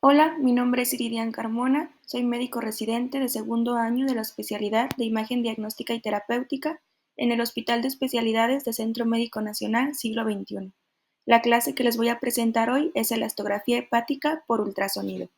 Hola, mi nombre es Iridian Carmona, soy médico residente de segundo año de la especialidad de Imagen Diagnóstica y Terapéutica en el Hospital de Especialidades de Centro Médico Nacional Siglo XXI. La clase que les voy a presentar hoy es elastografía hepática por ultrasonido.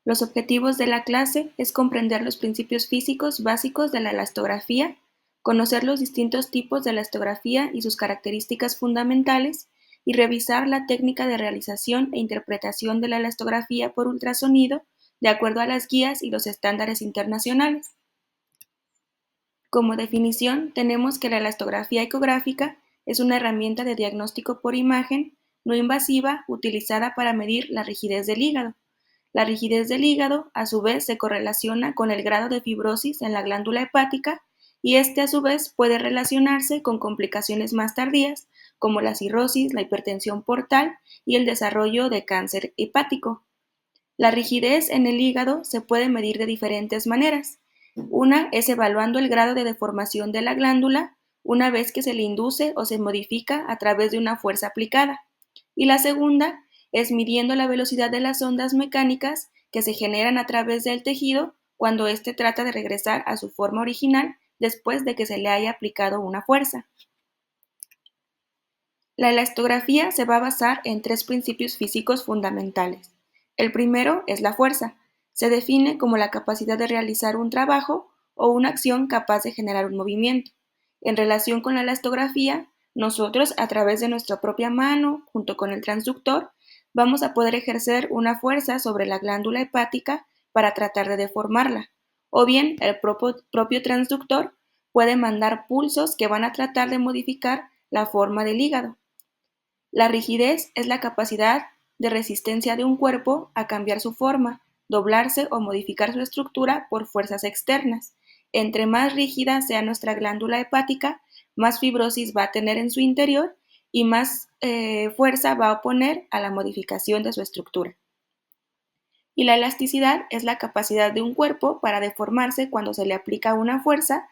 Los objetivos de la clase es comprender los principios físicos básicos de la elastografía, conocer los distintos tipos de elastografía y sus características fundamentales, y revisar la técnica de realización e interpretación de la elastografía por ultrasonido de acuerdo a las guías y los estándares internacionales. Como definición, tenemos que la elastografía ecográfica es una herramienta de diagnóstico por imagen no invasiva utilizada para medir la rigidez del hígado. La rigidez del hígado, a su vez, se correlaciona con el grado de fibrosis en la glándula hepática y este, a su vez, puede relacionarse con complicaciones más tardías, como la cirrosis, la hipertensión portal y el desarrollo de cáncer hepático. La rigidez en el hígado se puede medir de diferentes maneras. Una es evaluando el grado de deformación de la glándula una vez que se le induce o se modifica a través de una fuerza aplicada. Y la segunda es midiendo la velocidad de las ondas mecánicas que se generan a través del tejido cuando éste trata de regresar a su forma original después de que se le haya aplicado una fuerza. La elastografía se va a basar en tres principios físicos fundamentales. El primero es la fuerza. Se define como la capacidad de realizar un trabajo o una acción capaz de generar un movimiento. En relación con la elastografía, nosotros, a través de nuestra propia mano, junto con el transductor, vamos a poder ejercer una fuerza sobre la glándula hepática para tratar de deformarla. O bien, el propio transductor puede mandar pulsos que van a tratar de modificar la forma del hígado. La rigidez es la capacidad de resistencia de un cuerpo a cambiar su forma, doblarse o modificar su estructura por fuerzas externas. Entre más rígida sea nuestra glándula hepática, más fibrosis va a tener en su interior y más fuerza va a oponer a la modificación de su estructura. Y la elasticidad es la capacidad de un cuerpo para deformarse cuando se le aplica una fuerza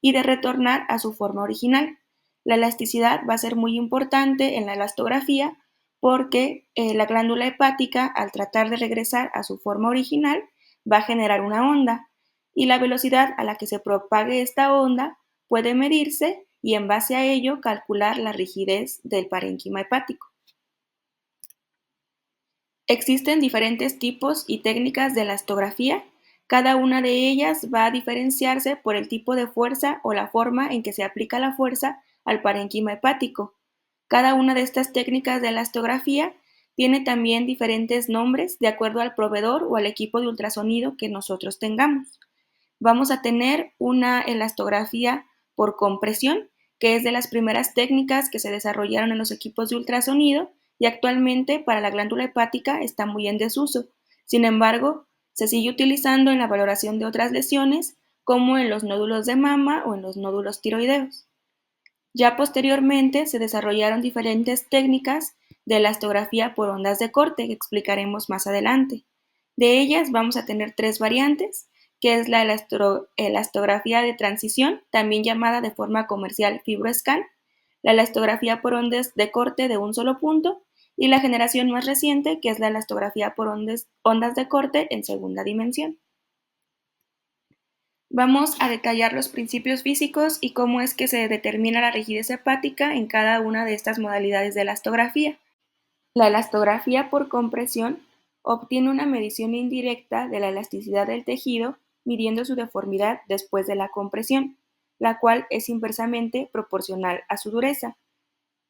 y de retornar a su forma original. La elasticidad va a ser muy importante en la elastografía porque la glándula hepática, al tratar de regresar a su forma original, va a generar una onda y la velocidad a la que se propague esta onda puede medirse y en base a ello calcular la rigidez del parénquima hepático. Existen diferentes tipos y técnicas de elastografía. Cada una de ellas va a diferenciarse por el tipo de fuerza o la forma en que se aplica la fuerza al parénquima hepático. Cada una de estas técnicas de elastografía tiene también diferentes nombres de acuerdo al proveedor o al equipo de ultrasonido que nosotros tengamos. Vamos a tener una elastografía por compresión, que es de las primeras técnicas que se desarrollaron en los equipos de ultrasonido y actualmente para la glándula hepática está muy en desuso. Sin embargo, se sigue utilizando en la valoración de otras lesiones, como en los nódulos de mama o en los nódulos tiroideos. Ya posteriormente se desarrollaron diferentes técnicas de elastografía por ondas de corte que explicaremos más adelante. De ellas vamos a tener tres variantes, que es la elastografía de transición, también llamada de forma comercial FibroScan, la elastografía por ondas de corte de un solo punto y la generación más reciente, que es la elastografía por ondas de corte en segunda dimensión. Vamos a detallar los principios físicos y cómo es que se determina la rigidez hepática en cada una de estas modalidades de elastografía. La elastografía por compresión obtiene una medición indirecta de la elasticidad del tejido midiendo su deformidad después de la compresión, la cual es inversamente proporcional a su dureza.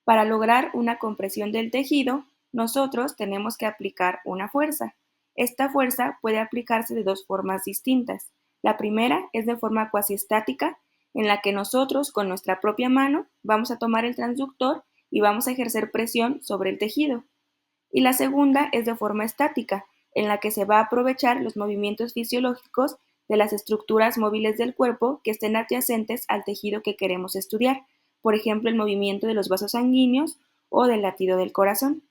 Para lograr una compresión del tejido, nosotros tenemos que aplicar una fuerza. Esta fuerza puede aplicarse de dos formas distintas. La primera es de forma cuasiestática, en la que nosotros con nuestra propia mano vamos a tomar el transductor y vamos a ejercer presión sobre el tejido. Y la segunda es de forma estática, en la que se va a aprovechar los movimientos fisiológicos de las estructuras móviles del cuerpo que estén adyacentes al tejido que queremos estudiar, por ejemplo, el movimiento de los vasos sanguíneos o del latido del corazón.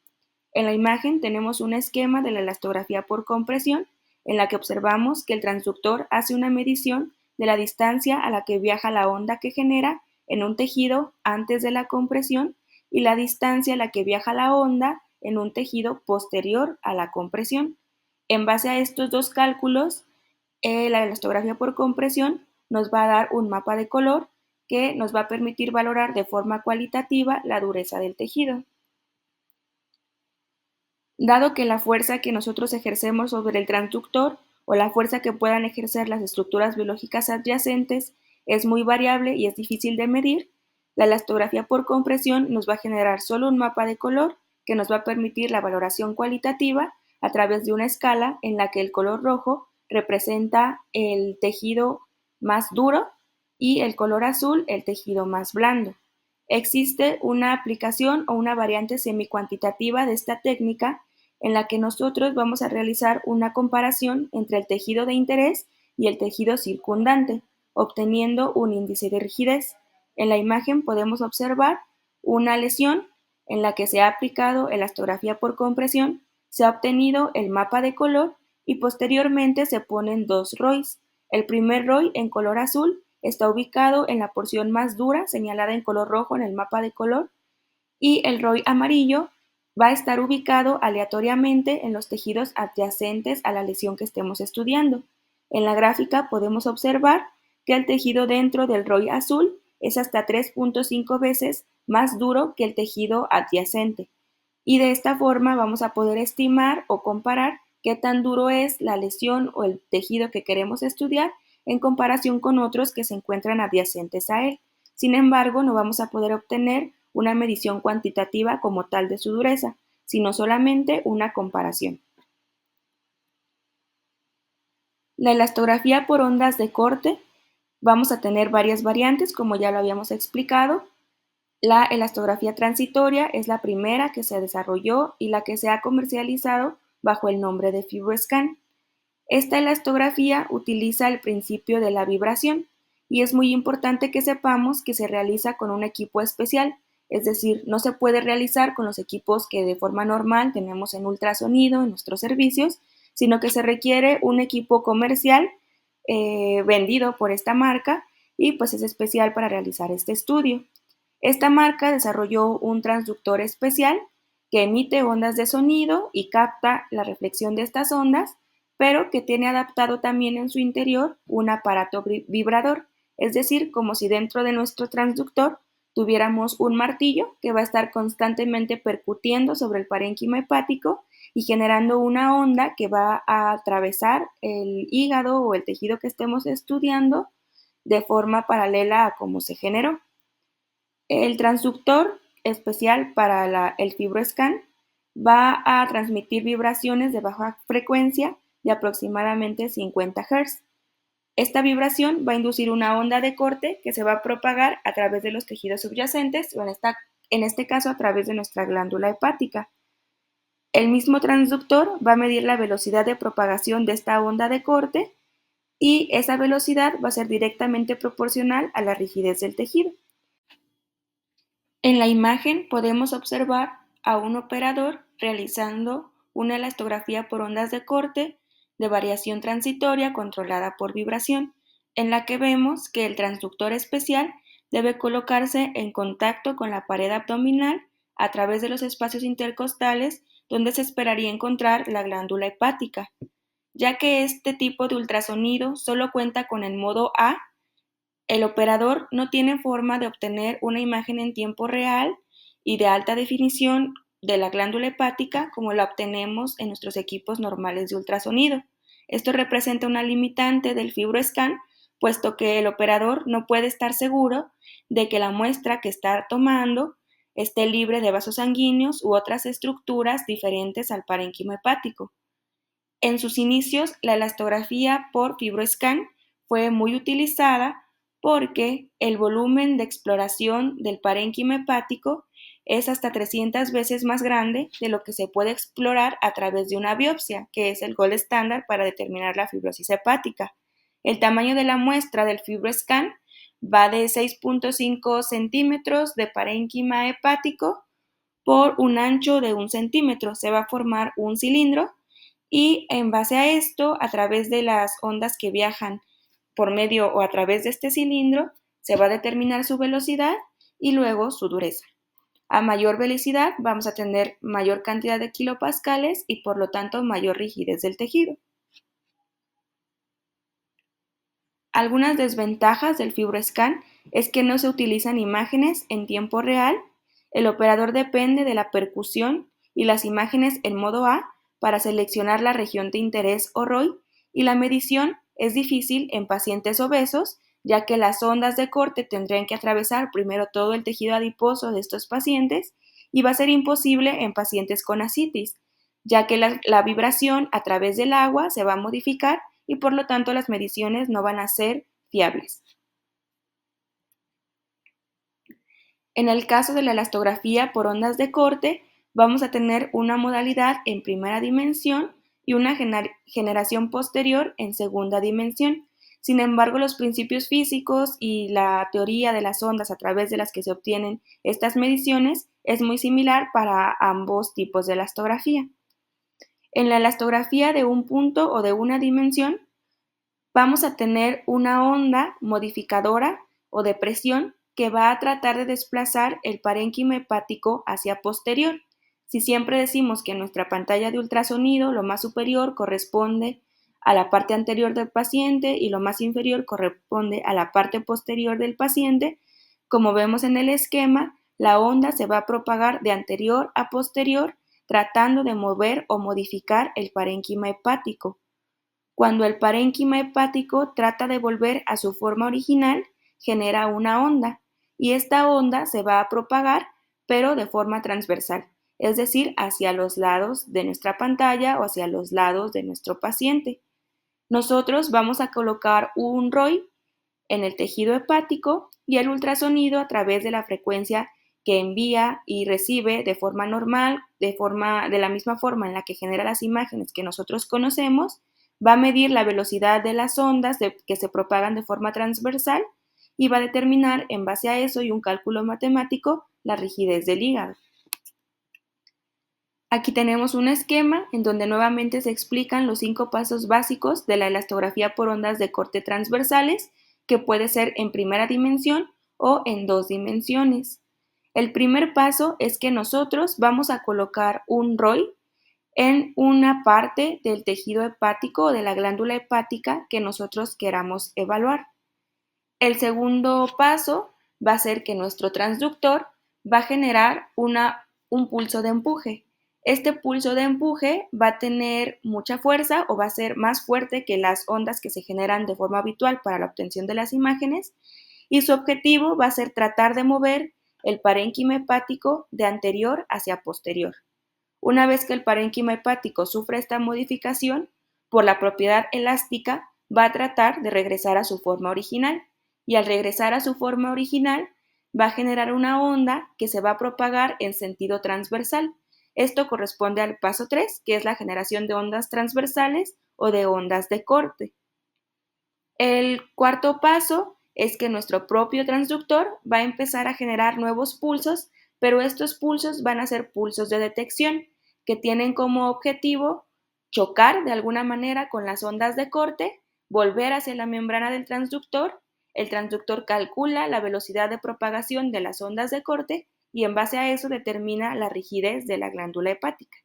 En la imagen tenemos un esquema de la elastografía por compresión, en la que observamos que el transductor hace una medición de la distancia a la que viaja la onda que genera en un tejido antes de la compresión y la distancia a la que viaja la onda en un tejido posterior a la compresión. En base a estos dos cálculos, la elastografía por compresión nos va a dar un mapa de color que nos va a permitir valorar de forma cualitativa la dureza del tejido. Dado que la fuerza que nosotros ejercemos sobre el transductor o la fuerza que puedan ejercer las estructuras biológicas adyacentes es muy variable y es difícil de medir, la elastografía por compresión nos va a generar solo un mapa de color que nos va a permitir la valoración cualitativa a través de una escala en la que el color rojo representa el tejido más duro y el color azul el tejido más blando. Existe una aplicación o una variante semicuantitativa de esta técnica en la que nosotros vamos a realizar una comparación entre el tejido de interés y el tejido circundante, obteniendo un índice de rigidez. En la imagen podemos observar una lesión en la que se ha aplicado elastografía por compresión, se ha obtenido el mapa de color y posteriormente se ponen dos ROIs. El primer ROI en color azul está ubicado en la porción más dura, señalada en color rojo en el mapa de color, y el ROI amarillo va a estar ubicado aleatoriamente en los tejidos adyacentes a la lesión que estemos estudiando. En la gráfica podemos observar que el tejido dentro del ROI azul es hasta 3.5 veces más duro que el tejido adyacente. Y de esta forma vamos a poder estimar o comparar qué tan duro es la lesión o el tejido que queremos estudiar en comparación con otros que se encuentran adyacentes a él. Sin embargo, no vamos a poder obtener una medición cuantitativa como tal de su dureza, sino solamente una comparación. La elastografía por ondas de corte, vamos a tener varias variantes, como ya lo habíamos explicado. La elastografía transitoria es la primera que se desarrolló y la que se ha comercializado bajo el nombre de FibroScan. Esta elastografía utiliza el principio de la vibración y es muy importante que sepamos que se realiza con un equipo especial, es decir, no se puede realizar con los equipos que de forma normal tenemos en ultrasonido en nuestros servicios, sino que se requiere un equipo comercial vendido por esta marca y pues es especial para realizar este estudio. Esta marca desarrolló un transductor especial que emite ondas de sonido y capta la reflexión de estas ondas, pero que tiene adaptado también en su interior un aparato vibrador, es decir, como si dentro de nuestro transductor tuviéramos un martillo que va a estar constantemente percutiendo sobre el parénquima hepático y generando una onda que va a atravesar el hígado o el tejido que estemos estudiando de forma paralela a cómo se generó. El transductor especial para el FibroScan va a transmitir vibraciones de baja frecuencia de aproximadamente 50 Hz. Esta vibración va a inducir una onda de corte que se va a propagar a través de los tejidos subyacentes o en este caso a través de nuestra glándula hepática. El mismo transductor va a medir la velocidad de propagación de esta onda de corte y esa velocidad va a ser directamente proporcional a la rigidez del tejido. En la imagen podemos observar a un operador realizando una elastografía por ondas de corte de variación transitoria controlada por vibración, en la que vemos que el transductor especial debe colocarse en contacto con la pared abdominal a través de los espacios intercostales donde se esperaría encontrar la glándula hepática. Ya que este tipo de ultrasonido solo cuenta con el modo A, el operador no tiene forma de obtener una imagen en tiempo real y de alta definición de la glándula hepática como la obtenemos en nuestros equipos normales de ultrasonido. Esto representa una limitante del FibroScan, puesto que el operador no puede estar seguro de que la muestra que está tomando esté libre de vasos sanguíneos u otras estructuras diferentes al parénquima hepático. En sus inicios, la elastografía por FibroScan fue muy utilizada porque el volumen de exploración del parénquima hepático es hasta 300 veces más grande de lo que se puede explorar a través de una biopsia, que es el gold estándar para determinar la fibrosis hepática. El tamaño de la muestra del FibroScan va de 6.5 centímetros de parénquima hepático por un ancho de 1 centímetro. Se va a formar un cilindro y en base a esto, a través de las ondas que viajan por medio o a través de este cilindro, se va a determinar su velocidad y luego su dureza. A mayor velocidad vamos a tener mayor cantidad de kilopascales y por lo tanto mayor rigidez del tejido. Algunas desventajas del FibroScan es que no se utilizan imágenes en tiempo real, el operador depende de la percusión y las imágenes en modo A para seleccionar la región de interés o ROI, y la medición es difícil en pacientes obesos, ya que las ondas de corte tendrían que atravesar primero todo el tejido adiposo de estos pacientes y va a ser imposible en pacientes con ascitis, ya que la vibración a través del agua se va a modificar y por lo tanto las mediciones no van a ser fiables. En el caso de la elastografía por ondas de corte, vamos a tener una modalidad en primera dimensión y una generación posterior en segunda dimensión. Sin embargo, los principios físicos y la teoría de las ondas a través de las que se obtienen estas mediciones es muy similar para ambos tipos de elastografía. En la elastografía de un punto o de una dimensión, vamos a tener una onda modificadora o de presión que va a tratar de desplazar el parénquima hepático hacia posterior. Si siempre decimos que en nuestra pantalla de ultrasonido lo más superior corresponde a la parte anterior del paciente y lo más inferior corresponde a la parte posterior del paciente, como vemos en el esquema, la onda se va a propagar de anterior a posterior tratando de mover o modificar el parénquima hepático. Cuando el parénquima hepático trata de volver a su forma original, genera una onda, y esta onda se va a propagar, pero de forma transversal, es decir, hacia los lados de nuestra pantalla o hacia los lados de nuestro paciente. Nosotros vamos a colocar un ROI en el tejido hepático y el ultrasonido a través de la frecuencia que envía y recibe de forma normal, de la misma forma en la que genera las imágenes que nosotros conocemos, va a medir la velocidad de las ondas que se propagan de forma transversal y va a determinar en base a eso y un cálculo matemático la rigidez del hígado. Aquí tenemos un esquema en donde nuevamente se explican los 5 pasos básicos de la elastografía por ondas de corte transversales, que puede ser en primera dimensión o en 2 dimensiones. El primer paso es que nosotros vamos a colocar un ROI en una parte del tejido hepático o de la glándula hepática que nosotros queramos evaluar. El segundo paso va a ser que nuestro transductor va a generar un pulso de empuje. Este pulso de empuje va a tener mucha fuerza o va a ser más fuerte que las ondas que se generan de forma habitual para la obtención de las imágenes, y su objetivo va a ser tratar de mover el parénquima hepático de anterior hacia posterior. Una vez que el parénquima hepático sufre esta modificación, por la propiedad elástica, va a tratar de regresar a su forma original, y al regresar a su forma original va a generar una onda que se va a propagar en sentido transversal. Esto corresponde al paso 3, que es la generación de ondas transversales o de ondas de corte. El cuarto paso es que nuestro propio transductor va a empezar a generar nuevos pulsos, pero estos pulsos van a ser pulsos de detección que tienen como objetivo chocar de alguna manera con las ondas de corte, volver hacia la membrana del transductor. El transductor calcula la velocidad de propagación de las ondas de corte y en base a eso determina la rigidez de la glándula hepática.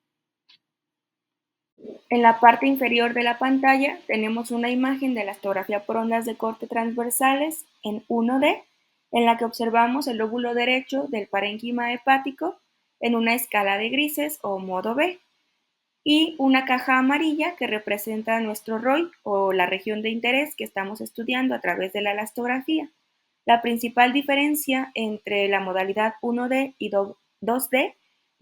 En la parte inferior de la pantalla tenemos una imagen de elastografía por ondas de corte transversales en 1D, en la que observamos el lóbulo derecho del parénquima hepático en una escala de grises o modo B, y una caja amarilla que representa nuestro ROI o la región de interés que estamos estudiando a través de la elastografía. La principal diferencia entre la modalidad 1D y 2D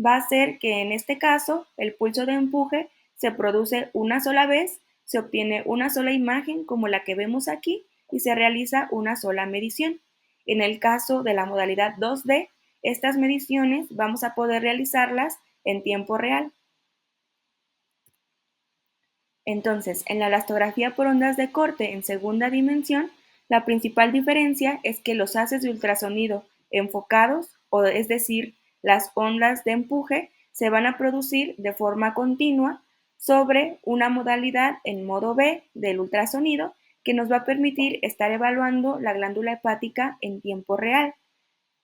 va a ser que en este caso el pulso de empuje se produce una sola vez, se obtiene una sola imagen como la que vemos aquí y se realiza una sola medición. En el caso de la modalidad 2D, estas mediciones vamos a poder realizarlas en tiempo real. Entonces, en la elastografía por ondas de corte en segunda dimensión, la principal diferencia es que los haces de ultrasonido enfocados, o es decir, las ondas de empuje, se van a producir de forma continua sobre una modalidad en modo B del ultrasonido que nos va a permitir estar evaluando la glándula hepática en tiempo real.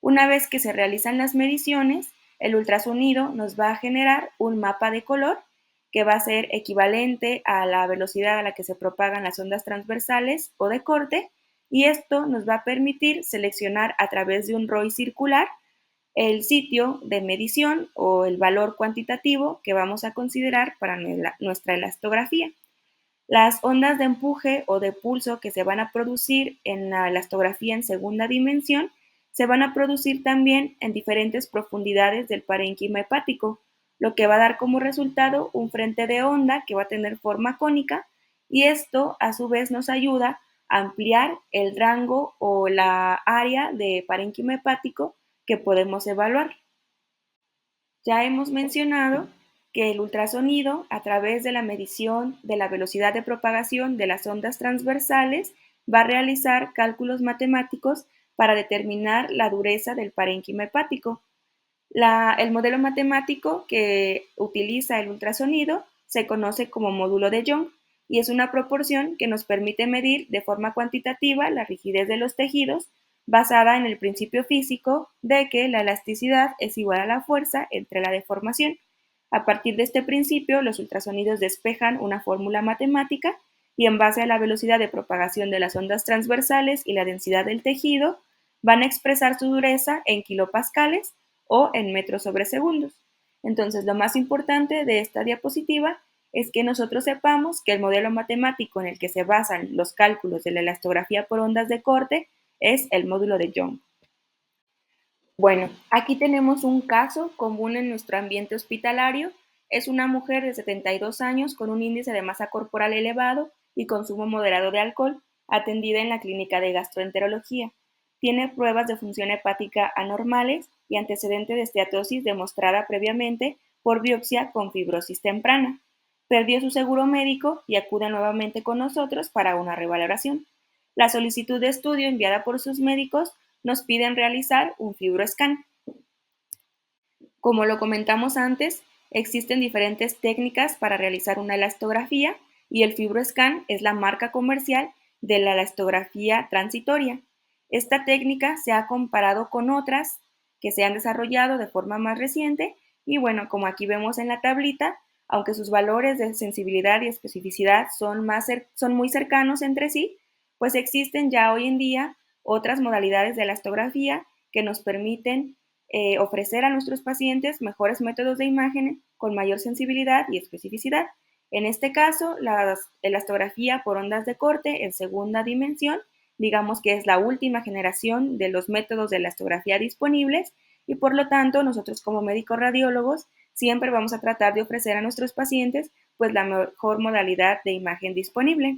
Una vez que se realizan las mediciones, el ultrasonido nos va a generar un mapa de color que va a ser equivalente a la velocidad a la que se propagan las ondas transversales o de corte, y esto nos va a permitir seleccionar a través de un ROI circular el sitio de medición o el valor cuantitativo que vamos a considerar para nuestra elastografía. Las ondas de empuje o de pulso que se van a producir en la elastografía en segunda dimensión se van a producir también en diferentes profundidades del parénquima hepático, lo que va a dar como resultado un frente de onda que va a tener forma cónica, y esto a su vez nos ayuda a ampliar el rango o la área de parénquima hepático que podemos evaluar. Ya hemos mencionado que el ultrasonido, a través de la medición de la velocidad de propagación de las ondas transversales, va a realizar cálculos matemáticos para determinar la dureza del parénquima hepático. El modelo matemático que utiliza el ultrasonido se conoce como módulo de Young, y es una proporción que nos permite medir de forma cuantitativa la rigidez de los tejidos, basada en el principio físico de que la elasticidad es igual a la fuerza entre la deformación. A partir de este principio, los ultrasonidos despejan una fórmula matemática, y en base a la velocidad de propagación de las ondas transversales y la densidad del tejido, van a expresar su dureza en kilopascales o en metros sobre segundos. Entonces, lo más importante de esta diapositiva es que nosotros sepamos que el modelo matemático en el que se basan los cálculos de la elastografía por ondas de corte es el módulo de Young. Bueno, aquí tenemos un caso común en nuestro ambiente hospitalario. Es una mujer de 72 años con un índice de masa corporal elevado y consumo moderado de alcohol, atendida en la clínica de gastroenterología. Tiene pruebas de función hepática anormales y antecedente de esteatosis demostrada previamente por biopsia con fibrosis temprana. Perdió su seguro médico y acude nuevamente con nosotros para una revaloración. La solicitud de estudio enviada por sus médicos nos piden realizar un fibroscan. Como lo comentamos antes, existen diferentes técnicas para realizar una elastografía, y el fibroscan es la marca comercial de la elastografía transitoria. Esta técnica se ha comparado con otras que se han desarrollado de forma más reciente, y bueno, como aquí vemos en la tablita, aunque sus valores de sensibilidad y especificidad son muy cercanos entre sí, pues existen ya hoy en día otras modalidades de elastografía que nos permiten ofrecer a nuestros pacientes mejores métodos de imagen con mayor sensibilidad y especificidad. En este caso, la elastografía por ondas de corte en segunda dimensión, digamos que es la última generación de los métodos de elastografía disponibles, y por lo tanto nosotros como médicos radiólogos siempre vamos a tratar de ofrecer a nuestros pacientes pues la mejor modalidad de imagen disponible.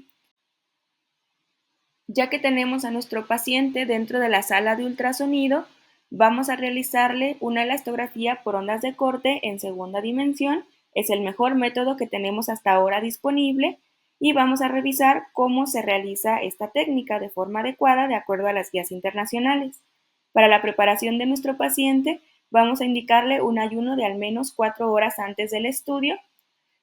Ya que tenemos a nuestro paciente dentro de la sala de ultrasonido, vamos a realizarle una elastografía por ondas de corte en segunda dimensión. Es el mejor método que tenemos hasta ahora disponible, y vamos a revisar cómo se realiza esta técnica de forma adecuada de acuerdo a las guías internacionales. Para la preparación de nuestro paciente, vamos a indicarle un ayuno de al menos 4 horas antes del estudio.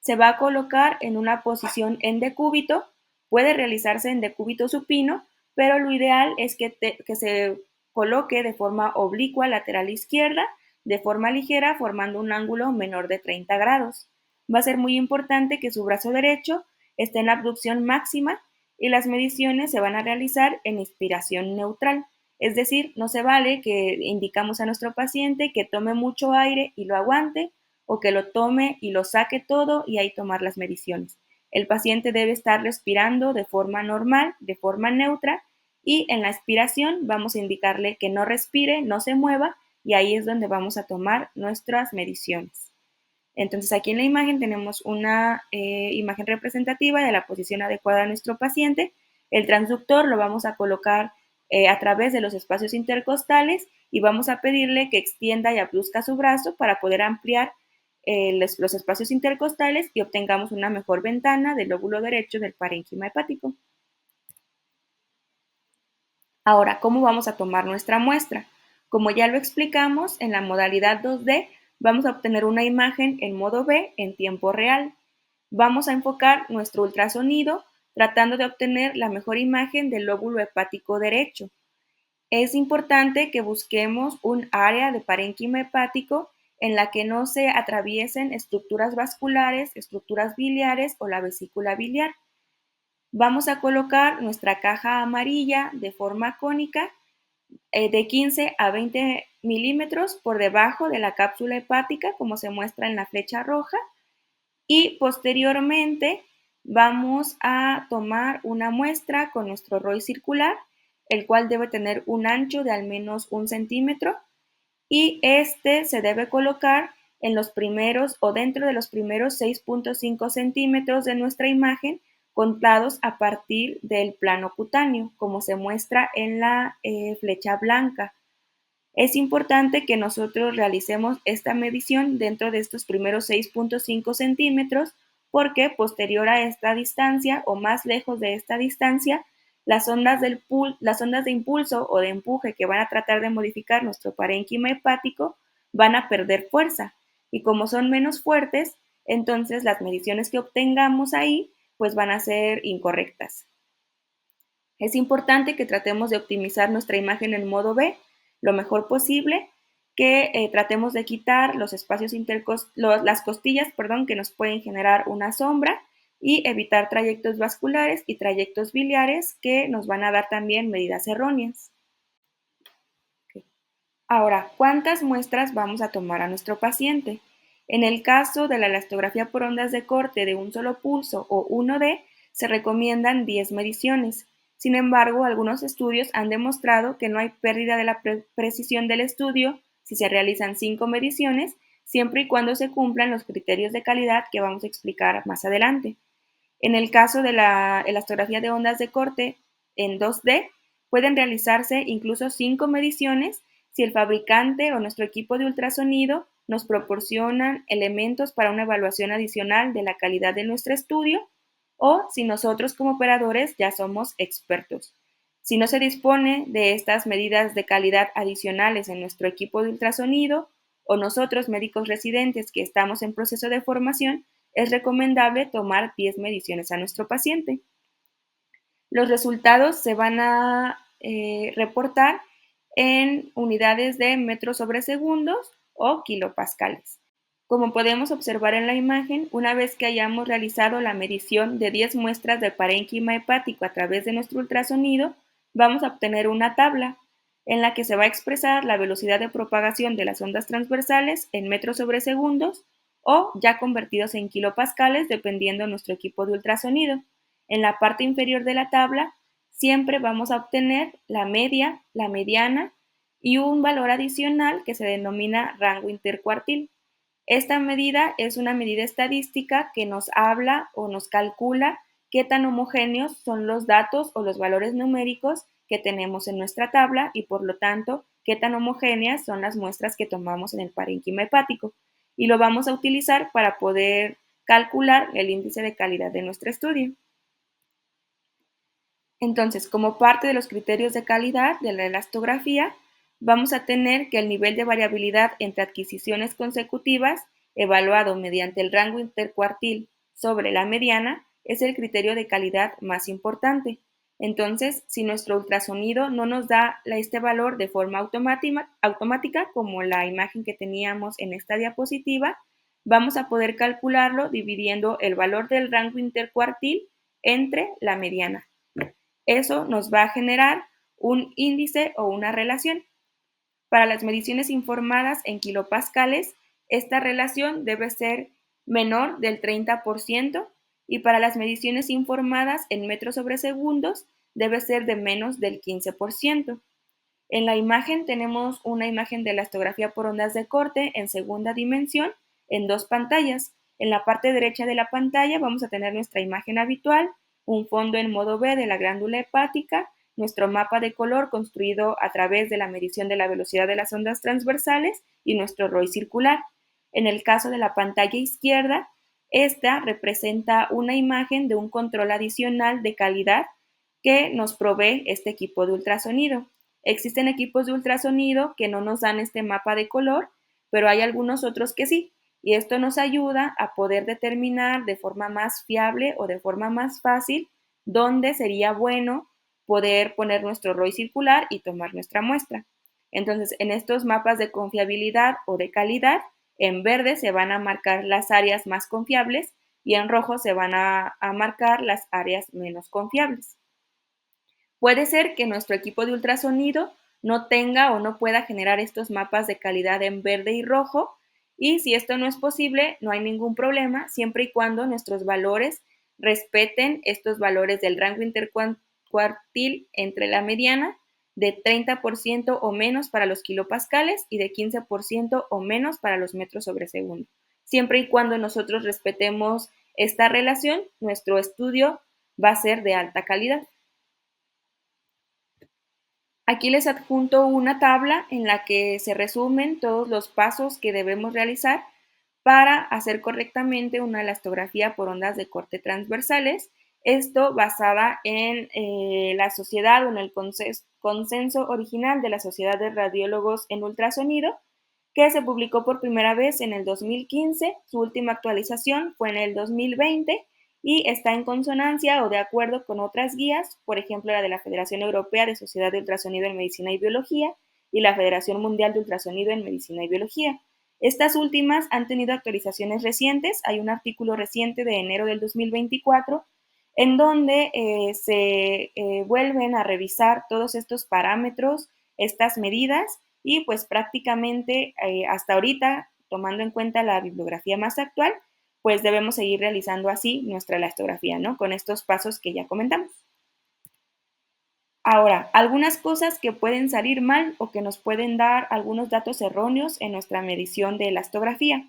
Se va a colocar en una posición en decúbito. Puede realizarse en decúbito supino, pero lo ideal es que se coloque de forma oblicua lateral izquierda, de forma ligera, formando un ángulo menor de 30 grados. Va a ser muy importante que su brazo derecho esté en la abducción máxima, y las mediciones se van a realizar en inspiración neutral. Es decir, no se vale que indicamos a nuestro paciente que tome mucho aire y lo aguante, o que lo tome y lo saque todo y ahí tomar las mediciones. El paciente debe estar respirando de forma normal, de forma neutra, y en la expiración vamos a indicarle que no respire, no se mueva, y ahí es donde vamos a tomar nuestras mediciones. Entonces aquí en la imagen tenemos una imagen representativa de la posición adecuada de nuestro paciente. El transductor lo vamos a colocar a través de los espacios intercostales, y vamos a pedirle que extienda y abduzca su brazo para poder ampliar los espacios intercostales y obtengamos una mejor ventana del lóbulo derecho del parénquima hepático. Ahora, ¿cómo vamos a tomar nuestra muestra? Como ya lo explicamos, en la modalidad 2D vamos a obtener una imagen en modo B en tiempo real. Vamos a enfocar nuestro ultrasonido tratando de obtener la mejor imagen del lóbulo hepático derecho. Es importante que busquemos un área de parénquima hepático en la que no se atraviesen estructuras vasculares, estructuras biliares o la vesícula biliar. Vamos a colocar nuestra caja amarilla de forma cónica de 15 a 20 milímetros por debajo de la cápsula hepática, como se muestra en la flecha roja, y posteriormente vamos a tomar una muestra con nuestro ROI circular, el cual debe tener un ancho de al menos 1 centímetro, y este se debe colocar en los primeros o dentro de los primeros 6.5 centímetros de nuestra imagen, contados a partir del plano cutáneo, como se muestra en la flecha blanca. Es importante que nosotros realicemos esta medición dentro de estos primeros 6.5 centímetros porque posterior a esta distancia o más lejos de esta distancia, las ondas de impulso o de empuje que van a tratar de modificar nuestro parénquima hepático van a perder fuerza y como son menos fuertes, entonces las mediciones que obtengamos ahí pues van a ser incorrectas. Es importante que tratemos de optimizar nuestra imagen en modo B lo mejor posible, que tratemos de quitar los espacios las costillas, que nos pueden generar una sombra y evitar trayectos vasculares y trayectos biliares que nos van a dar también medidas erróneas. Okay. Ahora, ¿cuántas muestras vamos a tomar a nuestro paciente? En el caso de la elastografía por ondas de corte de un solo pulso o 1D, se recomiendan 10 mediciones. Sin embargo, algunos estudios han demostrado que no hay pérdida de la precisión del estudio si se realizan 5 mediciones, siempre y cuando se cumplan los criterios de calidad que vamos a explicar más adelante. En el caso de la elastografía de ondas de corte en 2D, pueden realizarse incluso 5 mediciones si el fabricante o nuestro equipo de ultrasonido nos proporcionan elementos para una evaluación adicional de la calidad de nuestro estudio o si nosotros como operadores ya somos expertos. Si no se dispone de estas medidas de calidad adicionales en nuestro equipo de ultrasonido o nosotros médicos residentes que estamos en proceso de formación, es recomendable tomar 10 mediciones a nuestro paciente. Los resultados se van a reportar en unidades de metros sobre segundos o kilopascales. Como podemos observar en la imagen, una vez que hayamos realizado la medición de 10 muestras de parénquima hepático a través de nuestro ultrasonido, vamos a obtener una tabla en la que se va a expresar la velocidad de propagación de las ondas transversales en metros sobre segundos o ya convertidos en kilopascales dependiendo de nuestro equipo de ultrasonido. En la parte inferior de la tabla siempre vamos a obtener la media, la mediana y un valor adicional que se denomina rango intercuartil. Esta medida es una medida estadística que nos habla o nos calcula qué tan homogéneos son los datos o los valores numéricos que tenemos en nuestra tabla y por lo tanto qué tan homogéneas son las muestras que tomamos en el parénquima hepático. Y lo vamos a utilizar para poder calcular el índice de calidad de nuestro estudio. Entonces, como parte de los criterios de calidad de la elastografía, vamos a tener que el nivel de variabilidad entre adquisiciones consecutivas, evaluado mediante el rango intercuartil sobre la mediana, es el criterio de calidad más importante. Entonces, si nuestro ultrasonido no nos da este valor de forma automática, como la imagen que teníamos en esta diapositiva, vamos a poder calcularlo dividiendo el valor del rango intercuartil entre la mediana. Eso nos va a generar un índice o una relación. Para las mediciones informadas en kilopascales, esta relación debe ser menor del 30% y para las mediciones informadas en metros sobre segundos debe ser de menos del 15%. En la imagen tenemos una imagen de elastografía por ondas de corte en segunda dimensión en 2 pantallas. En la parte derecha de la pantalla vamos a tener nuestra imagen habitual, un fondo en modo B de la glándula hepática, nuestro mapa de color construido a través de la medición de la velocidad de las ondas transversales y nuestro ROI circular. En el caso de la pantalla izquierda, esta representa una imagen de un control adicional de calidad que nos provee este equipo de ultrasonido. Existen equipos de ultrasonido que no nos dan este mapa de color, pero hay algunos otros que sí, y esto nos ayuda a poder determinar de forma más fiable o de forma más fácil dónde sería bueno poder poner nuestro ROI circular y tomar nuestra muestra. Entonces, en estos mapas de confiabilidad o de calidad, en verde se van a marcar las áreas más confiables y en rojo se van a marcar las áreas menos confiables. Puede ser que nuestro equipo de ultrasonido no tenga o no pueda generar estos mapas de calidad en verde y rojo, y si esto no es posible, no hay ningún problema, siempre y cuando nuestros valores respeten estos valores del rango intercuartil entre la mediana de 30% o menos para los kilopascales y de 15% o menos para los metros sobre segundo. Siempre y cuando nosotros respetemos esta relación, nuestro estudio va a ser de alta calidad. Aquí les adjunto una tabla en la que se resumen todos los pasos que debemos realizar para hacer correctamente una elastografía por ondas de corte transversales. Esto basada en la sociedad o en el consenso original de la Sociedad de Radiólogos en Ultrasonido, que se publicó por primera vez en el 2015, su última actualización fue en el 2020 y está en consonancia o de acuerdo con otras guías, por ejemplo la de la Federación Europea de Sociedad de Ultrasonido en Medicina y Biología y la Federación Mundial de Ultrasonido en Medicina y Biología. Estas últimas han tenido actualizaciones recientes, hay un artículo reciente de enero del 2024 en donde se vuelven a revisar todos estos parámetros, estas medidas, y pues prácticamente hasta ahorita, tomando en cuenta la bibliografía más actual, pues debemos seguir realizando así nuestra elastografía, ¿no? Con estos pasos que ya comentamos. Ahora, algunas cosas que pueden salir mal o que nos pueden dar algunos datos erróneos en nuestra medición de elastografía.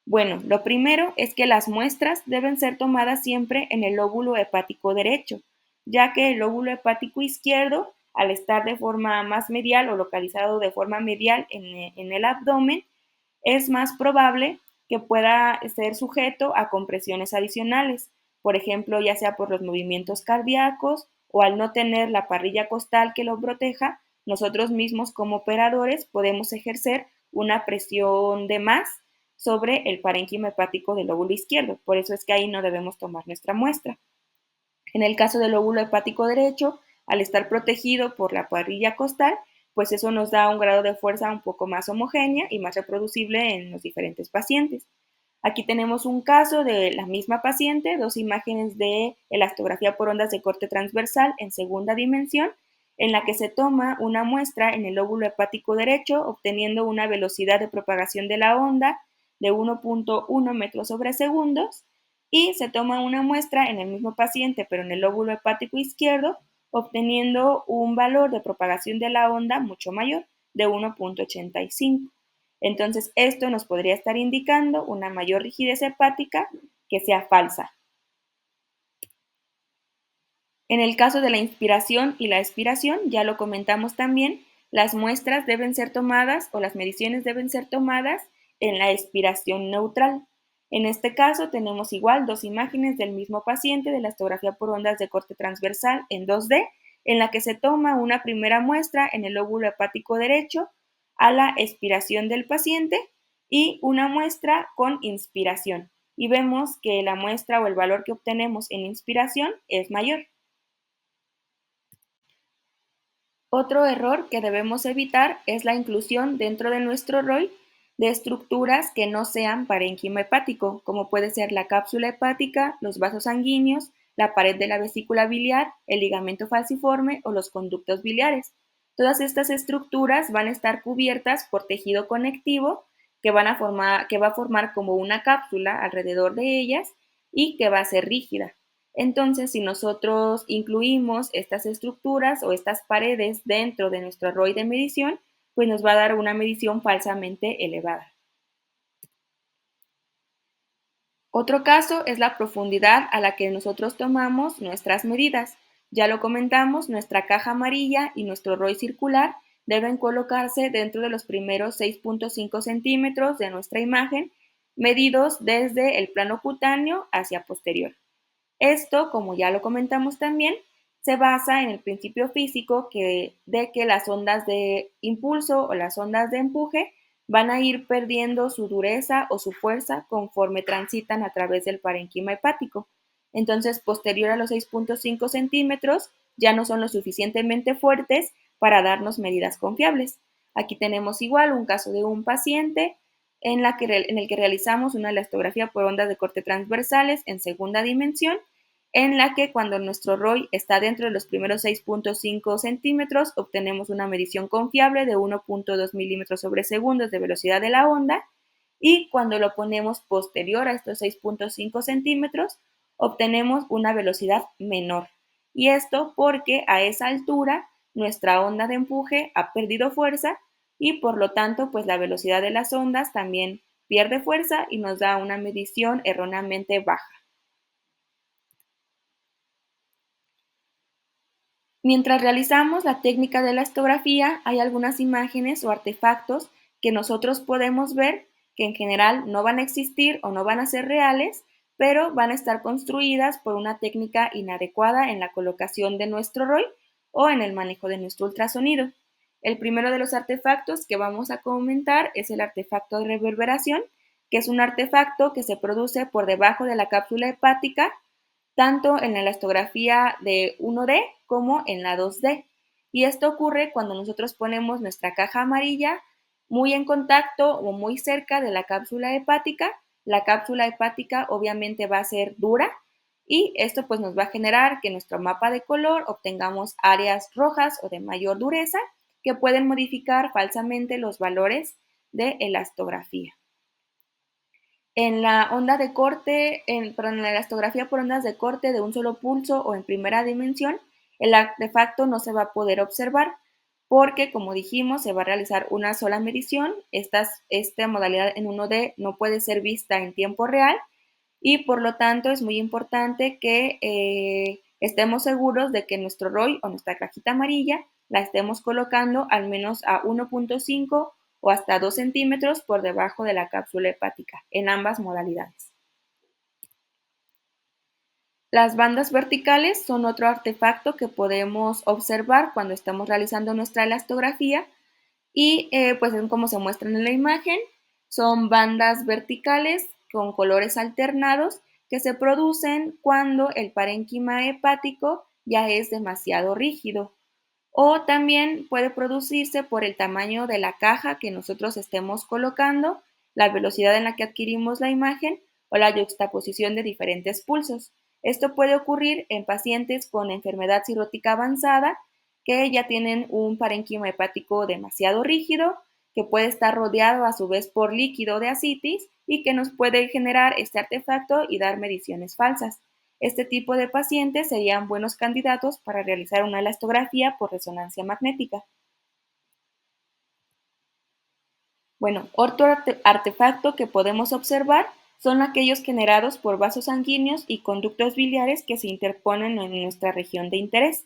Bueno, lo primero es que las muestras deben ser tomadas siempre en el lóbulo hepático derecho, ya que el lóbulo hepático izquierdo, al estar de forma más medial o localizado de forma medial en el abdomen, es más probable que pueda ser sujeto a compresiones adicionales, por ejemplo, ya sea por los movimientos cardíacos o al no tener la parrilla costal que lo proteja, nosotros mismos como operadores podemos ejercer una presión de más sobre el parénquima hepático del lóbulo izquierdo, por eso es que ahí no debemos tomar nuestra muestra. En el caso del lóbulo hepático derecho, al estar protegido por la parrilla costal, pues eso nos da un grado de fuerza un poco más homogénea y más reproducible en los diferentes pacientes. Aquí tenemos un caso de la misma paciente, dos imágenes de elastografía por ondas de corte transversal en segunda dimensión, en la que se toma una muestra en el lóbulo hepático derecho, obteniendo una velocidad de propagación de la onda de 1.1 metros sobre segundos, y se toma una muestra en el mismo paciente, pero en el lóbulo hepático izquierdo, obteniendo un valor de propagación de la onda mucho mayor, de 1.85. Entonces, esto nos podría estar indicando una mayor rigidez hepática que sea falsa. En el caso de la inspiración y la expiración, ya lo comentamos también, las muestras deben ser tomadas o las mediciones deben ser tomadas en la expiración neutral. En este caso tenemos igual dos imágenes del mismo paciente de la elastografía por ondas de corte transversal en 2D, en la que se toma una primera muestra en el lóbulo hepático derecho a la expiración del paciente y una muestra con inspiración. Y vemos que la muestra o el valor que obtenemos en inspiración es mayor. Otro error que debemos evitar es la inclusión dentro de nuestro ROI de estructuras que no sean parénquima hepático, como puede ser la cápsula hepática, los vasos sanguíneos, la pared de la vesícula biliar, el ligamento falciforme o los conductos biliares. Todas estas estructuras van a estar cubiertas por tejido conectivo que va a formar como una cápsula alrededor de ellas y que va a ser rígida. Entonces, si nosotros incluimos estas estructuras o estas paredes dentro de nuestro ROI de medición, pues nos va a dar una medición falsamente elevada. Otro caso es la profundidad a la que nosotros tomamos nuestras medidas. Ya lo comentamos, nuestra caja amarilla y nuestro ROI circular deben colocarse dentro de los primeros 6.5 centímetros de nuestra imagen, medidos desde el plano cutáneo hacia posterior. Esto, como ya lo comentamos también, se basa en el principio físico de que las ondas de impulso o las ondas de empuje van a ir perdiendo su dureza o su fuerza conforme transitan a través del parénquima hepático. Entonces, posterior a los 6.5 centímetros, ya no son lo suficientemente fuertes para darnos medidas confiables. Aquí tenemos igual un caso de un paciente en el que realizamos una elastografía por ondas de corte transversales en segunda dimensión, en la que cuando nuestro ROI está dentro de los primeros 6.5 centímetros, obtenemos una medición confiable de 1.2 milímetros sobre segundos de velocidad de la onda, y cuando lo ponemos posterior a estos 6.5 centímetros, obtenemos una velocidad menor. Y esto porque a esa altura nuestra onda de empuje ha perdido fuerza y por lo tanto pues la velocidad de las ondas también pierde fuerza y nos da una medición erróneamente baja. Mientras realizamos la técnica de la elastografía, hay algunas imágenes o artefactos que nosotros podemos ver que en general no van a existir o no van a ser reales, pero van a estar construidas por una técnica inadecuada en la colocación de nuestro ROI o en el manejo de nuestro ultrasonido. El primero de los artefactos que vamos a comentar es el artefacto de reverberación, que es un artefacto que se produce por debajo de la cápsula hepática tanto en la elastografía de 1D como en la 2D. Y esto ocurre cuando nosotros ponemos nuestra caja amarilla muy en contacto o muy cerca de la cápsula hepática. La cápsula hepática obviamente va a ser dura y esto pues nos va a generar que en nuestro mapa de color obtengamos áreas rojas o de mayor dureza que pueden modificar falsamente los valores de elastografía. En la onda de corte, en la elastografía por ondas de corte de un solo pulso o en primera dimensión, el artefacto no se va a poder observar porque, como dijimos, se va a realizar una sola medición. Esta modalidad en 1D no puede ser vista en tiempo real y por lo tanto es muy importante que estemos seguros de que nuestro ROI o nuestra cajita amarilla la estemos colocando al menos a 1.5 o hasta 2 centímetros por debajo de la cápsula hepática, en ambas modalidades. Las bandas verticales son otro artefacto que podemos observar cuando estamos realizando nuestra elastografía y pues como se muestra en la imagen, son bandas verticales con colores alternados que se producen cuando el parénquima hepático ya es demasiado rígido. O también puede producirse por el tamaño de la caja que nosotros estemos colocando, la velocidad en la que adquirimos la imagen o la yuxtaposición de diferentes pulsos. Esto puede ocurrir en pacientes con enfermedad cirrótica avanzada que ya tienen un parénquima hepático demasiado rígido, que puede estar rodeado a su vez por líquido de ascitis y que nos puede generar este artefacto y dar mediciones falsas. Este tipo de pacientes serían buenos candidatos para realizar una elastografía por resonancia magnética. Bueno, otro artefacto que podemos observar son aquellos generados por vasos sanguíneos y conductos biliares que se interponen en nuestra región de interés.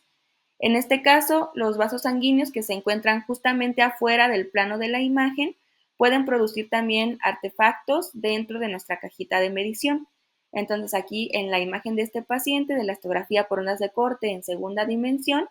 En este caso, los vasos sanguíneos que se encuentran justamente afuera del plano de la imagen pueden producir también artefactos dentro de nuestra cajita de medición. Entonces aquí en la imagen de este paciente de la elastografía por ondas de corte en segunda dimensión,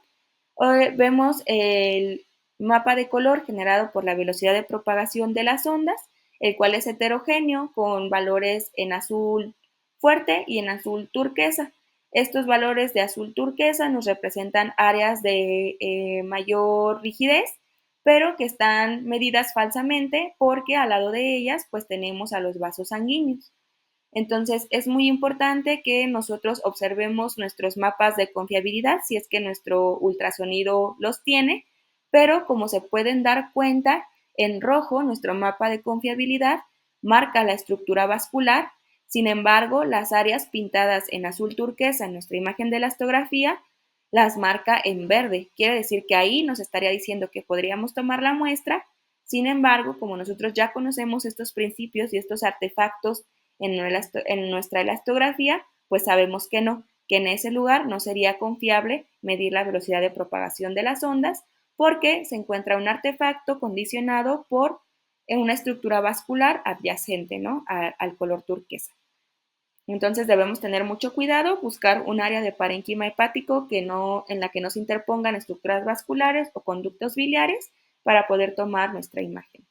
vemos el mapa de color generado por la velocidad de propagación de las ondas, el cual es heterogéneo con valores en azul fuerte y en azul turquesa. Estos valores de azul turquesa nos representan áreas de mayor rigidez, pero que están medidas falsamente porque al lado de ellas pues tenemos a los vasos sanguíneos. Entonces es muy importante que nosotros observemos nuestros mapas de confiabilidad si es que nuestro ultrasonido los tiene, pero como se pueden dar cuenta, en rojo nuestro mapa de confiabilidad marca la estructura vascular. Sin embargo, las áreas pintadas en azul turquesa en nuestra imagen de elastografía las marca en verde. Quiere decir que ahí nos estaría diciendo que podríamos tomar la muestra. Sin embargo, como nosotros ya conocemos estos principios y estos artefactos en nuestra elastografía, pues sabemos que no, que en ese lugar no sería confiable medir la velocidad de propagación de las ondas porque se encuentra un artefacto condicionado por una estructura vascular adyacente, ¿no?, al color turquesa. Entonces debemos tener mucho cuidado, buscar un área de parénquima hepático en la que no se interpongan estructuras vasculares o conductos biliares para poder tomar nuestra imagen.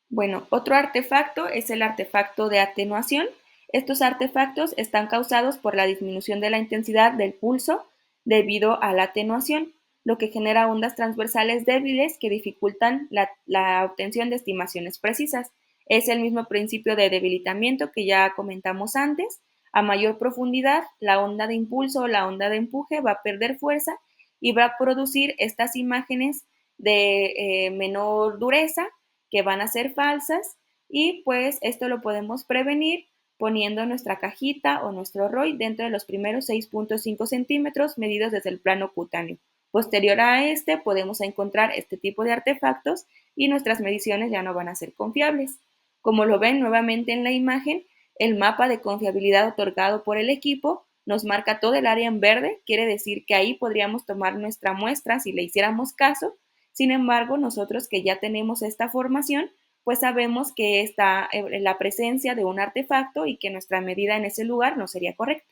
Bueno, otro artefacto es el artefacto de atenuación. Estos artefactos están causados por la disminución de la intensidad del pulso debido a la atenuación, lo que genera ondas transversales débiles que dificultan la obtención de estimaciones precisas. Es el mismo principio de debilitamiento que ya comentamos antes. A mayor profundidad, la onda de impulso o la onda de empuje va a perder fuerza y va a producir estas imágenes de menor dureza que van a ser falsas, y pues esto lo podemos prevenir poniendo nuestra cajita o nuestro ROI dentro de los primeros 6.5 centímetros medidos desde el plano cutáneo. Posterior a este podemos encontrar este tipo de artefactos y nuestras mediciones ya no van a ser confiables. Como lo ven nuevamente en la imagen, el mapa de confiabilidad otorgado por el equipo nos marca todo el área en verde, quiere decir que ahí podríamos tomar nuestra muestra si le hiciéramos caso. Sin embargo, nosotros que ya tenemos esta formación, pues sabemos que está la presencia de un artefacto y que nuestra medida en ese lugar no sería correcta.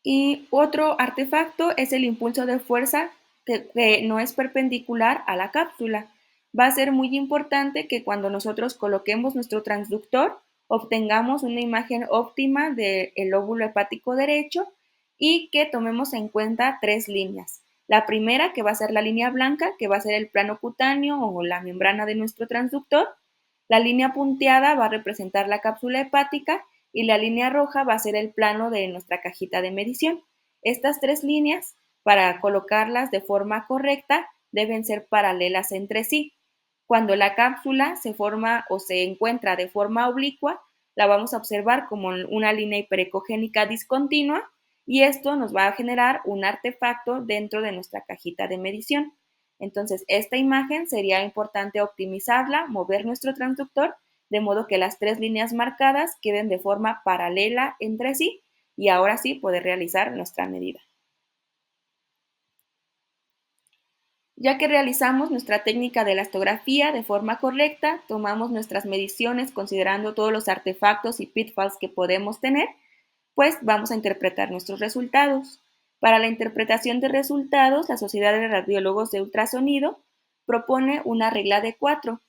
Y otro artefacto es el impulso de fuerza que no es perpendicular a la cápsula. Va a ser muy importante que cuando nosotros coloquemos nuestro transductor obtengamos una imagen óptima del lóbulo hepático derecho y que tomemos en cuenta tres líneas. La primera, que va a ser la línea blanca, que va a ser el plano cutáneo o la membrana de nuestro transductor. La línea punteada va a representar la cápsula hepática y la línea roja va a ser el plano de nuestra cajita de medición. Estas tres líneas, para colocarlas de forma correcta, deben ser paralelas entre sí. Cuando la cápsula se forma o se encuentra de forma oblicua, la vamos a observar como una línea hiperecogénica discontinua, y esto nos va a generar un artefacto dentro de nuestra cajita de medición. Entonces, esta imagen sería importante optimizarla, mover nuestro transductor de modo que las tres líneas marcadas queden de forma paralela entre sí, y ahora sí poder realizar nuestra medida. Ya que realizamos nuestra técnica de elastografía de forma correcta, tomamos nuestras mediciones considerando todos los artefactos y pitfalls que podemos tener, pues vamos a interpretar nuestros resultados. Para la interpretación de resultados, la Sociedad de Radiólogos de Ultrasonido propone una regla de 4.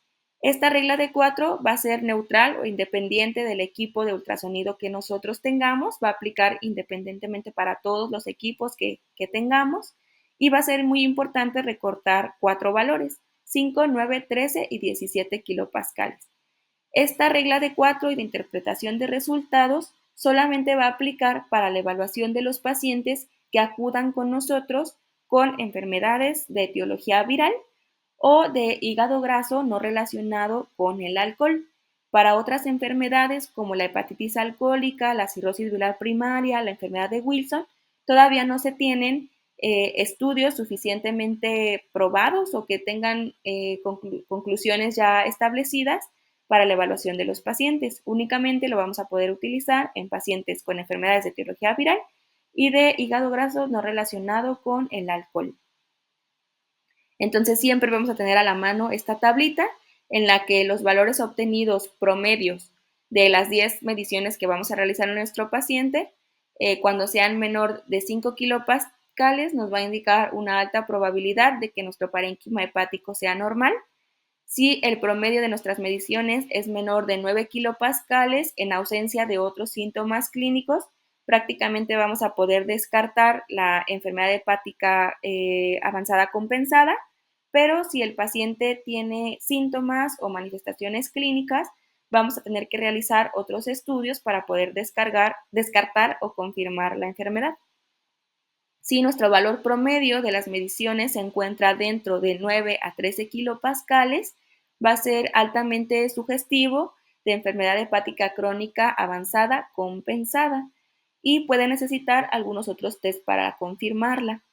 Esta regla de 4 va a ser neutral o independiente del equipo de ultrasonido que nosotros tengamos, va a aplicar independientemente para todos los equipos que tengamos, y va a ser muy importante recortar 4 valores: 5, 9, 13 y 17 kilopascales. Esta regla de 4 y de interpretación de resultados solamente va a aplicar para la evaluación de los pacientes que acudan con nosotros con enfermedades de etiología viral o de hígado graso no relacionado con el alcohol. Para otras enfermedades como la hepatitis alcohólica, la cirrosis biliar primaria, la enfermedad de Wilson, todavía no se tienen estudios suficientemente probados o que tengan conclusiones ya establecidas para la evaluación de los pacientes. Únicamente lo vamos a poder utilizar en pacientes con enfermedades de etiología viral y de hígado graso no relacionado con el alcohol. Entonces siempre vamos a tener a la mano esta tablita en la que los valores obtenidos promedios de las 10 mediciones que vamos a realizar en nuestro paciente, cuando sean menor de 5 kilopascales, nos va a indicar una alta probabilidad de que nuestro parénquima hepático sea normal. Si el promedio de nuestras mediciones es menor de 9 kilopascales, en ausencia de otros síntomas clínicos, prácticamente vamos a poder descartar la enfermedad hepática avanzada compensada, pero si el paciente tiene síntomas o manifestaciones clínicas, vamos a tener que realizar otros estudios para poder descartar o confirmar la enfermedad. Si nuestro valor promedio de las mediciones se encuentra dentro de 9 a 13 kilopascales, va a ser altamente sugestivo de enfermedad hepática crónica avanzada compensada y puede necesitar algunos otros test para confirmarla.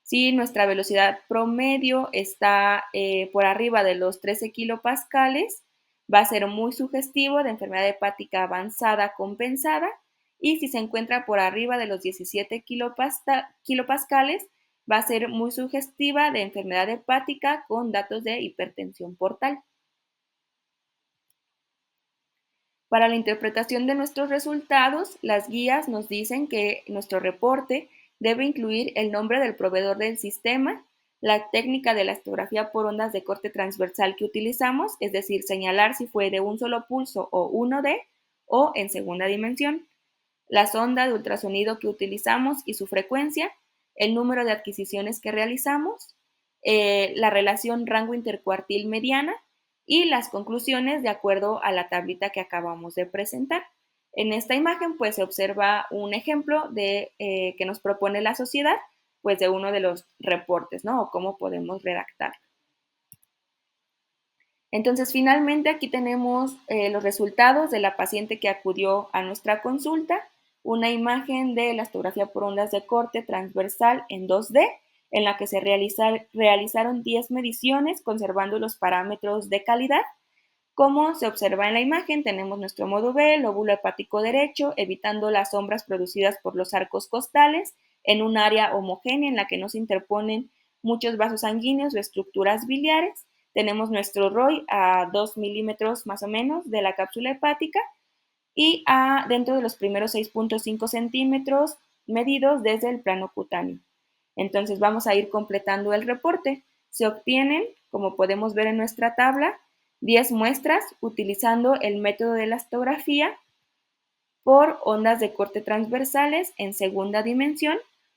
Si nuestra velocidad promedio está por arriba de los 13 kilopascales, va a ser muy sugestivo de enfermedad hepática avanzada compensada, y si se encuentra por arriba de los 17 kilopascales, va a ser muy sugestiva de enfermedad hepática con datos de hipertensión portal. Para la interpretación de nuestros resultados, las guías nos dicen que nuestro reporte debe incluir el nombre del proveedor del sistema, La técnica de la astografía por ondas de corte transversal que utilizamos, es decir, señalar si fue de un solo pulso o 1D o en segunda dimensión, las ondas de ultrasonido que utilizamos y su frecuencia, el número de adquisiciones que realizamos, la relación rango intercuartil mediana y las conclusiones de acuerdo a la tablita que acabamos de presentar. En esta imagen pues se observa un ejemplo de que nos propone la sociedad pues de uno de los reportes, ¿no? O cómo podemos redactar. Entonces, finalmente aquí tenemos los resultados de la paciente que acudió a nuestra consulta, una imagen de la astografía por ondas de corte transversal en 2D, en la que se realizaron 10 mediciones conservando los parámetros de calidad. Como se observa en la imagen, tenemos nuestro modo B, lóbulo hepático derecho, evitando las sombras producidas por los arcos costales en un área homogénea en la que no se interponen muchos vasos sanguíneos o estructuras biliares. Tenemos nuestro ROI a 2 milímetros más o menos de la cápsula hepática y dentro de los primeros 6.5 centímetros medidos desde el plano cutáneo. Entonces vamos a ir completando el reporte. Se obtienen, como podemos ver en nuestra tabla, 10 muestras utilizando el método de la astografía por ondas de corte transversales en segunda dimensión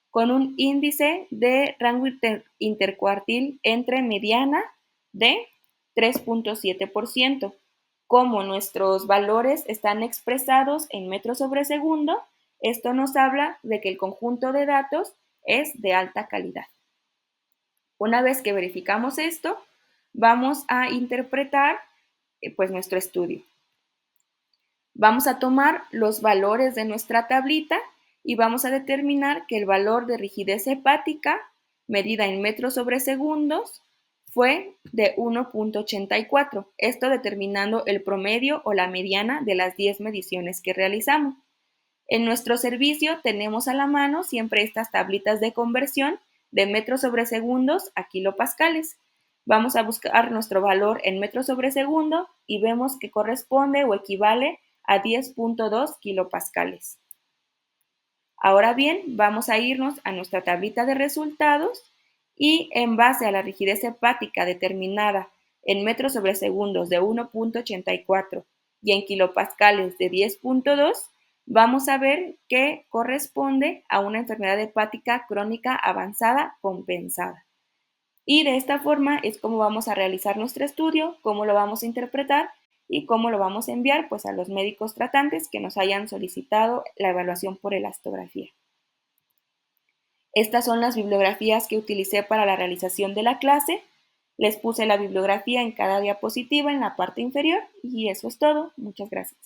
con un índice de rango intercuartil entre mediana de 3.7%. Como nuestros valores están expresados en metros sobre segundo, esto nos habla de que el conjunto de datos es de alta calidad. Una vez que verificamos esto, vamos a interpretar pues nuestro estudio. Vamos a tomar los valores de nuestra tablita y vamos a determinar que el valor de rigidez hepática medida en metros sobre segundos fue de 1.84, esto determinando el promedio o la mediana de las 10 mediciones que realizamos. En nuestro servicio tenemos a la mano siempre estas tablitas de conversión de metros sobre segundos a kilopascales. Vamos a buscar nuestro valor en metros sobre segundo y vemos que corresponde o equivale a 10.2 kilopascales. Ahora bien, vamos a irnos a nuestra tablita de resultados y en base a la rigidez hepática determinada en metros sobre segundos de 1.84 y en kilopascales de 10.2, vamos a ver que corresponde a una enfermedad hepática crónica avanzada compensada. Y de esta forma es como vamos a realizar nuestro estudio, cómo lo vamos a interpretar y cómo lo vamos a enviar pues, a los médicos tratantes que nos hayan solicitado la evaluación por elastografía. Estas son las bibliografías que utilicé para la realización de la clase. Les puse la bibliografía en cada diapositiva en la parte inferior y eso es todo. Muchas gracias.